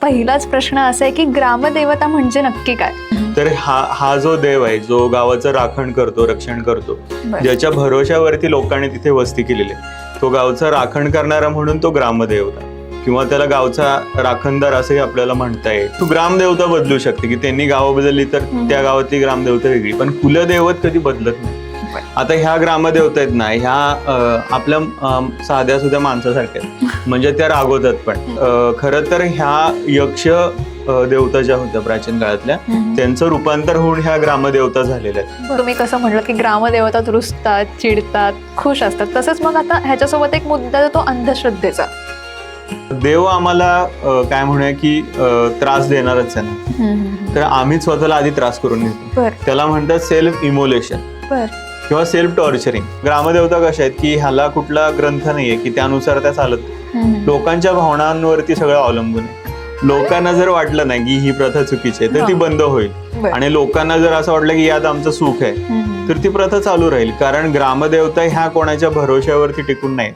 पहिलाच प्रश्न असा आहे की ग्रामदेवता म्हणजे नक्की काय? तर हा जो देव आहे, जो गावाचं राखण करतो, रक्षण करतो, बरं. ज्याच्या भरोश्यावरती लोकांनी तिथे वस्ती केलेली आहे, तो गावचा राखण करणारा म्हणून तो ग्रामदेवता, किंवा त्याला गावचा राखणदार असंही आपल्याला म्हणता येईल. तो ग्रामदेवता बदलू शकते की त्यांनी गावं बदलली तर त्या गावातली ग्रामदेवता वेगळी, पण कुलदैवत कधी बदलत नाही. आता ह्या ग्रामदेवता आहेत ना, ह्या आपल्या साध्या सुद्धा माणसासारख्या आहेत, म्हणजे त्या रागवतात पण. खरं तर ह्या यक्ष देवता ज्या होत्या प्राचीन काळातल्या, त्यांचं रूपांतर होऊन ह्या ग्रामदेवता झालेल्या आहेत. तुम्ही कसं म्हटलं की ग्रामदेवता रुसतात, चिडतात, खुश असतात, तसंच मग आता ह्याच्यासोबत एक मुद्दा तो अंधश्रद्धेचा. देव आम्हाला काय म्हणूया की त्रास देणारच आहे ना, तर आम्ही स्वतःला आधी त्रास करून घेतो. त्याला म्हणतात सेल्फ इमोलेशन किंवा सेल्फ टॉर्चरिंग. ग्रामदेवता कशा आहेत की ह्याला कुठला ग्रंथ नाहीये की त्यानुसार त्या चालत, लोकांच्या भावनांवरती सगळं अवलंबून आहे. लोकांना जर वाटलं नाही की ही प्रथा चुकीची आहे तर ती बंद होईल, आणि लोकांना जर असं वाटलं की यात आमचं सुख आहे तर ती प्रथा चालू राहील. कारण ग्रामदेवता ह्या कोणाच्या भरोश्यावरती टिकून नाही.